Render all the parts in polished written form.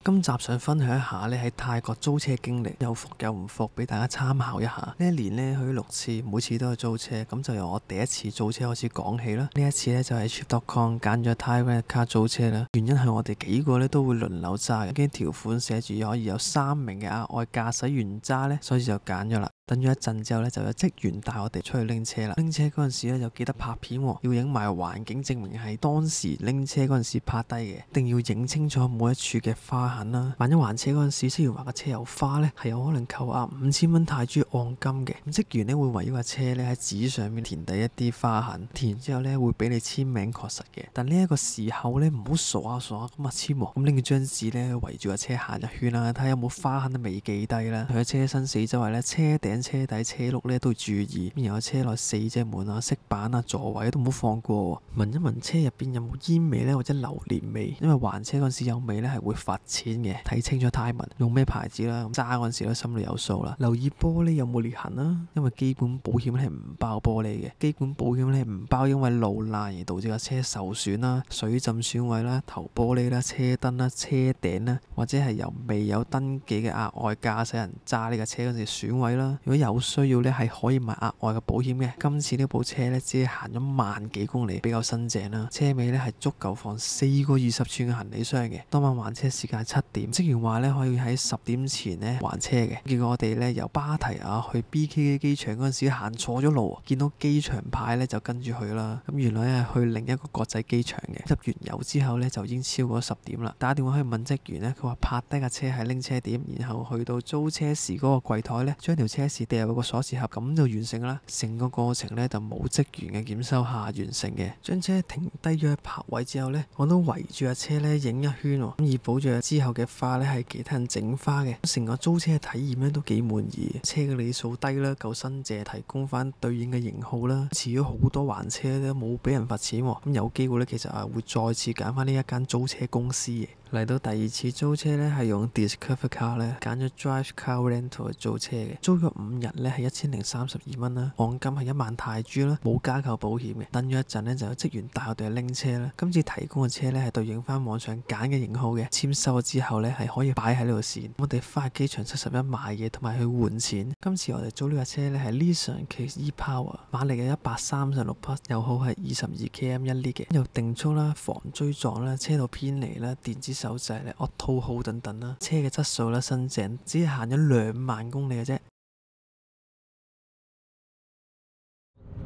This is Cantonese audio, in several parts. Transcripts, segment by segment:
今集想分享一下咧喺泰國租車經歷，有伏有唔伏，俾大家參考一下。呢一年咧去咗6次，每次都係租車，咁就由我第一次租車開始講起啦。呢一次咧就喺 Trip.com 揀咗 Thai Car 租車啦，原因係我哋幾個咧都會輪流揸嘅，驚條款寫住可以有3名嘅額外駕駛員揸咧，所以就揀咗啦。等咗一陣之後咧，就有職員帶我哋出去拎車啦。拎車嗰陣時咧，就記得拍片喎，要影埋環境證明係當時拎車嗰陣時拍低嘅，一定要影清楚每一處嘅花痕啦。萬一還車嗰陣時，職員話個車有花咧，係有可能扣押5000蚊泰銖按金嘅。咁職員咧會圍繞架車咧喺紙上面填第一啲花痕，填完之後咧會俾你簽名確實嘅。但呢一個時候咧唔好傻下咁啊簽喎，咁拎住張紙咧圍住架車行一圈啦，睇下有冇花痕都未記低啦。佢車身四周圍咧車頂、車底、車轆咧都要注意，然後車內4隻門啊、色板啊、座位都唔好放過喎。聞一聞車入邊有冇煙味咧或者榴蓮味，因為還車嗰陣時有味咧係會罰錢嘅。睇清楚胎文，用咩牌子啦，揸嗰陣時都心裏有數啦。留意玻璃有冇裂痕啦，因為基本保險咧係唔包玻璃嘅。基本保險咧唔包因為路爛而導致架車受損啦、水浸損毀啦、頭玻璃啦、車燈啦、車頂啦，或者係由未有登記嘅額外駕駛人揸呢架車嗰陣時損毀啦。如果有需要咧，係可以買額外嘅保險嘅。今次呢部車咧只係行咗萬幾公里，比較新淨啦。車尾咧係足夠放4個20寸嘅行李箱嘅。當晚還車時間係7點，職員話咧可以喺10點前咧還車嘅。結果我哋咧由芭提雅去 BK 嘅機場嗰陣時行錯咗路，見到機場牌咧就跟住去啦。咁原來係去另一個國際機場嘅。入完油之後咧就已經超過10點啦。打電話去問職員咧，佢話泊低架車喺拎車點，然後去到租車時嗰個櫃台咧將條車匙掉入個鎖匙盒，咁就完成啦。成個過程咧就冇職員嘅檢修下完成嘅。將車停低咗喺泊位之後咧，我都圍住架車咧影一圈喎，咁以保障之後嘅花咧係其他人整花嘅。成個租車嘅體驗咧都幾滿意，車嘅里數低啦，夠新淨，提供翻對應嘅型號啦。遲咗好多還車咧，冇俾人罰錢喎。咁有機會咧，其實會再次揀翻呢一間租車公司嘅。嚟到第2次租車咧，係用 Discover Car 咧揀咗 Drive Car Rental 去租車嘅。租咗5日咧係1032蚊啦，按金係1萬泰銖啦，冇加購保險嘅。等咗一陣咧就有職員帶我哋去拎車啦。今次提供嘅車咧係對應翻網上揀嘅型號嘅，簽收咗之後咧係可以擺喺呢度線。我哋翻去機場71買嘢同埋去換錢。今次我哋租呢架車咧係 Nissan Kicks E-Power， 馬力嘅136匹，油耗係22 km/L 嘅，有定速啦、防追撞啦、車道偏離啦、電子手掣咧、Auto Hold 等等啦。車嘅質素啦、新淨，只係行咗2萬公里嘅啫。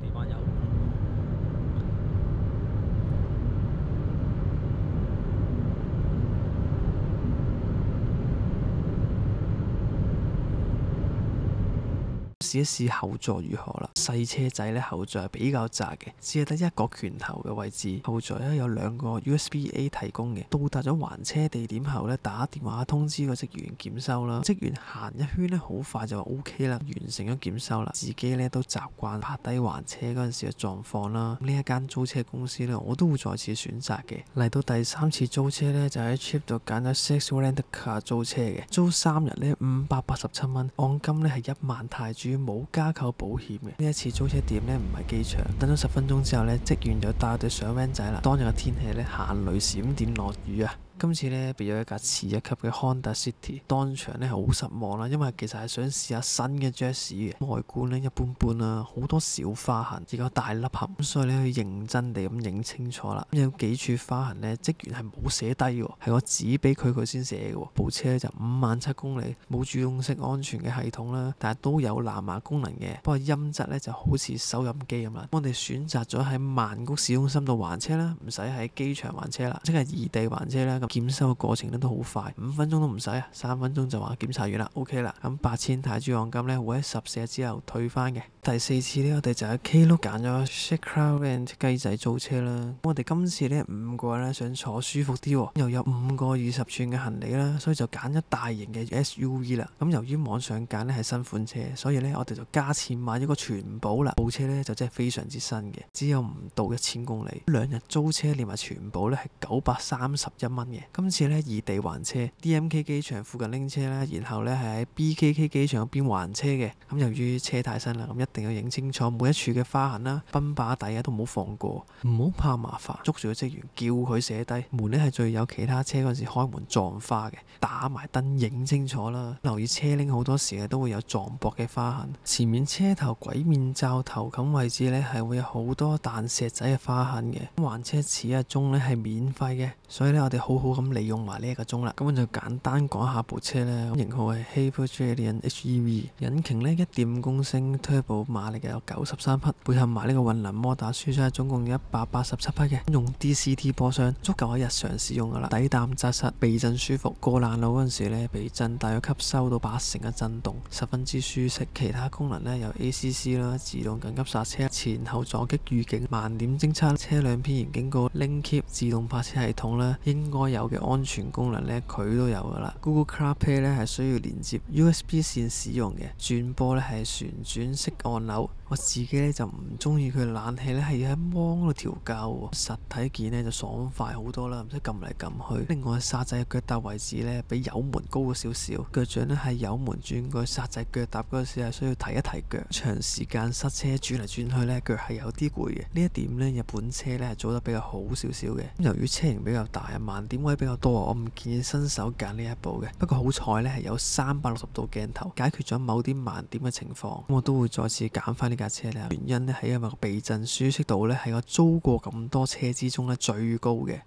地板油。試一試後座如何啦。細車仔咧後座係比較窄嘅，只係得1個拳頭嘅位置。後座咧有2個 USB-A 提供嘅。到達咗還車地點後咧，打電話通知個職員檢修啦。職員行一圈咧，好快就話 OK 啦，完成咗檢修啦。自己咧都習慣拍低還車嗰陣時嘅狀況啦。呢一間租車公司咧，我都會再次選擇嘅。嚟到第3次租車咧，就喺 Trip 度揀咗 Six Rent Car 租車嘅。租3日咧587蚊，按金咧係1萬泰銖，冇加購保險嘅。呢一次租車點咧唔係機場，等咗10分鐘之後咧，職員就帶我哋上 van 仔啦。當日嘅天氣咧行雷閃電落雨啊！今次咧俾咗一架次一級嘅 Honda City， 當場咧係好失望啦，因為其實係想試下新嘅 Jazz 嘅，外觀咧一般般啦，好多小花痕，而家大粒痕，所以你可以認真地咁影清楚啦。有幾處花痕咧，職員係冇寫低喎，係我指俾佢先寫嘅。部車就57公里，冇主動式安全嘅系統啦，但係都有藍牙功能嘅，不過音質咧就好似收音機咁啦。我哋選擇咗喺曼谷市中心度還車啦，唔使喺機場還車啦，即係異地還車啦。檢修嘅過程咧都好快，5分鐘都唔使啊，3分鐘就話檢查完啦 ，OK 啦。咁8000泰銖按金咧會喺14日之後退翻嘅。第4次咧我哋就喺 Klook 揀咗 Shake Rent 雞仔租車啦。我哋今次咧5個人咧想坐舒服啲喎，又有5個20寸嘅行李啦，所以就揀咗大型嘅 SUV 啦。咁由於網上揀咧係新款車，所以咧我哋就加錢買咗個全保啦。部車咧就真係非常之新嘅，只有唔到1000公里。2日租車連埋全保咧係931蚊嘅。嘅。今次咧異地還車 ，DMK 機場附近拎車啦，然後咧係喺 BKK 機場嗰邊還車嘅。咁由於車太新啦，咁一定要影清楚每一處嘅花痕啦、賓把底啊都唔好放過，唔好怕麻煩，捉住個職員叫佢寫低。門咧係最有其他車嗰陣時開門撞花嘅，打埋燈影清楚啦。留意車鈴好多時咧都會有撞薄嘅花痕，前面車頭鬼面罩頭咁位置咧係會有好多彈石仔嘅花痕嘅。還車此一鐘咧係免費嘅，所以咧我哋好好咁利用埋呢一個鐘啦。咁我就簡單講下部車咧，型號係 Haval Gradient HEV， 引擎咧1.5公升 Turbo， 馬力有93匹，配合埋呢個混能摩打輸出總共有187匹嘅，用 DCT 波箱，足夠喺日常使用噶啦。底膽紮實，避震舒服，過爛路嗰陣時咧避震大約吸收到80%嘅震動，十分之舒適。其他功能咧有 ACC 啦，自動緊急剎車、前後撞擊預警、盲點偵測、車輛偏移警告、Link Keep 自動泊車系統啦，應該有嘅安全功能咧佢都有噶啦。Google CarPlay 咧係需要連接 USB 線使用嘅，轉波咧係旋轉式按鈕。我自己咧就唔中意佢冷氣咧係要喺芒嗰度調校喎，實體件咧就爽快好多啦，唔使撳嚟撳去。另外剎掣嘅腳踏位置咧比油門高咗少少，腳掌咧係油門轉過去剎掣腳踏嗰陣時係需要提一提腳，長時間塞車轉嚟轉去咧腳係有啲攰嘅。呢一點咧日本車咧係做得比較好少少嘅。由於車型比較大啊，盲點位比較多啊，我唔建議新手揀呢一部嘅。不過好彩咧係有360度鏡頭，解決咗某啲盲點嘅情況。我都會再次揀翻呢架車咧，原因咧係因為個避震舒適度咧係我租過咁多車之中咧最高嘅。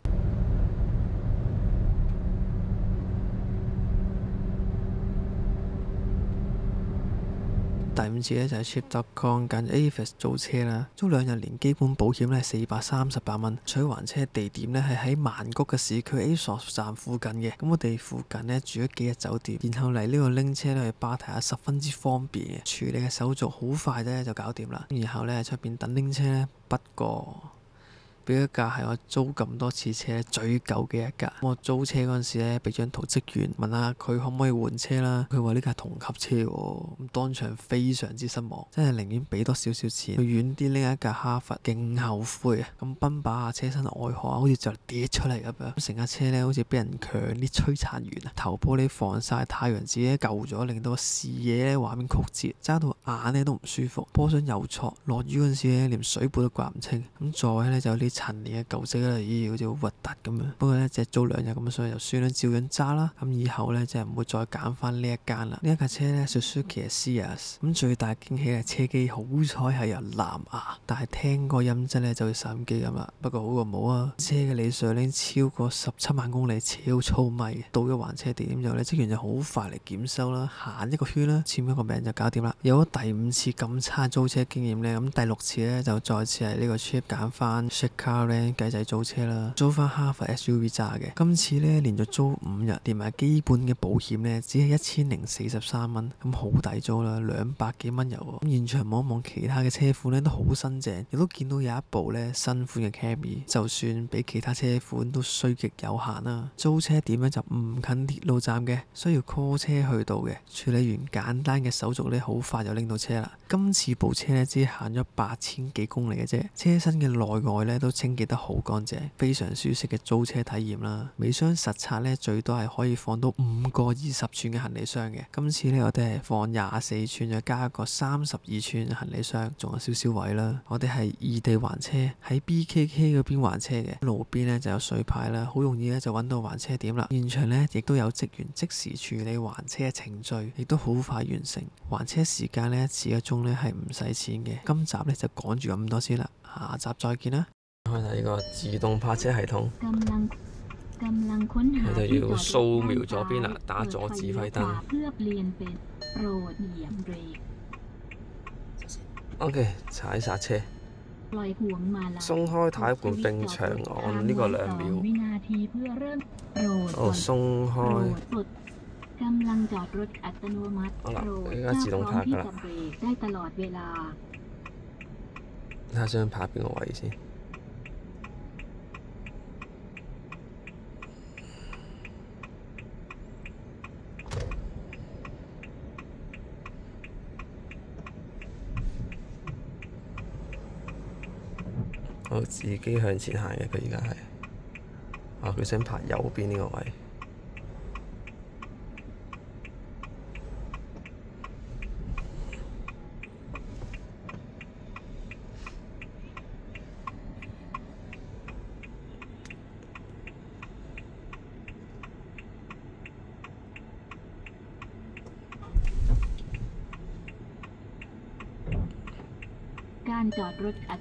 第5次咧就係 Trip.com 揀 Avis 租車啦，租2日連基本保險咧係438蚊。取還車地點咧係喺曼谷嘅市區 ASOS 站附近嘅。咁我哋附近咧住咗幾日酒店，然後嚟呢個拎車咧去芭提雅十分之方便嘅，處理嘅手續好快啫就搞掂啦。然後咧喺出邊等拎車咧，不過俾一架係我租咁多次車最舊嘅一架。我租車嗰陣時咧，俾張圖職員問下佢可唔可以換車啦。佢話呢架同級車喎，咁當場非常之失望，真係寧願俾多少少錢去遠啲拎一架哈弗，勁後悔啊！咁賓把啊，車身外殼好似就跌出嚟咁樣，成架車咧好似俾人強烈摧殘完啊！頭玻璃防曬太陽自己舊咗，令到視野咧畫面曲折，揸到眼咧都唔舒服。波箱又錯，落雨嗰陣時咧連水布都刮唔清。咁座位咧就有啲陳年嘅舊色啦，咦好似好核突咁樣。不過咧只租2日咁，所以就算啦，照樣揸啦。咁以後咧真係唔會再揀翻呢一間啦。呢一架車咧 Suzuki Ciaz， 咁最大驚喜係車機好彩係由藍牙，但係聽個音質咧就好似收音機咁啦。不過好過冇啊。車嘅里數已經超過17萬公里，超粗米。到咗還車地點之後咧，職員就好快嚟檢收啦，行一個圈啦，簽一個名就搞掂啦。有咗第5次咁差租車經驗咧，咁第6次咧就再次係呢個 trip 揀翻 Carland 計仔租車啦，租翻哈弗 SUV 揸嘅。今次咧連續租5日，連埋基本嘅保險咧，只係1043蚊，咁好抵租啦，200幾蚊油喎。咁現場望一望其他嘅車款咧，都好新淨，亦都見到有一部咧新款嘅 Camry， 就算比其他車款都衰極有限啦。租車點咧就唔近鐵路站嘅，需要 call 車去到嘅，處理完簡單嘅手續咧，好快就拎到車啦。今次部車咧只行咗8000幾公里嘅啫，車身嘅內外咧都清潔得好乾淨，非常舒適嘅租車體驗啦。尾箱實拆咧最多係可以放到5個20寸嘅行李箱嘅，今次咧我哋係放24寸，再加一個32寸行李箱，仲有少少位啦。我哋係異地還車，喺 BKK 嗰邊還車嘅，路邊咧就有水牌啦，好容易咧就揾到還車點啦。現場咧亦都有職員即時處理還車嘅程序，亦都好快完成。還車時間咧1個鐘咧係唔使錢嘅。今集咧就講住咁多先啦，下集再見啦。開睇呢個自動泊車系統，你就要掃描左邊啦，打左指揮燈。OK， 踩剎車，鬆開軚盤並長按呢個2秒。好，鬆開。好啦，而家自動泊㗎啦。睇下想泊邊個位先。我自己向前行嘅，佢而家係啊！佢想拍右邊呢個位。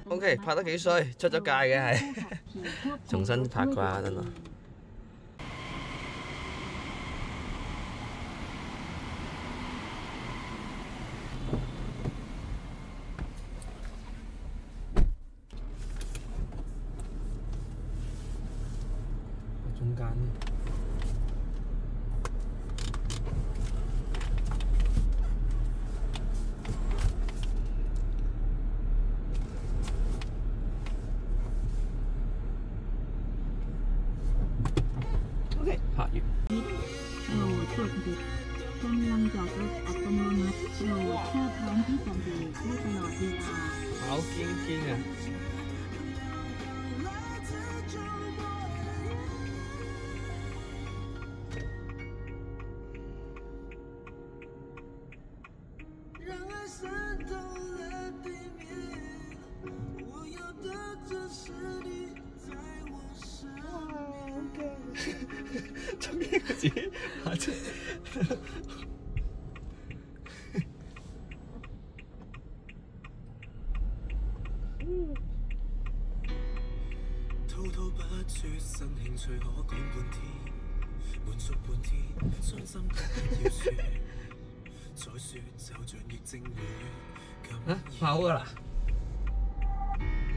OK， 拍得幾衰，出咗界嘅係，重新拍過下等我。中間。拍完。กำลังจอดรถอัตโนมัติโปรดถ้าพร้อมที่จะเบรกได้ตลอดเวลา好驚驚啊！做咩佢自己下車？滔滔不絕，新興趣可講半天，滿足半天，傷心都不要説，再説就像疫症會咁。拍好㗎啦〜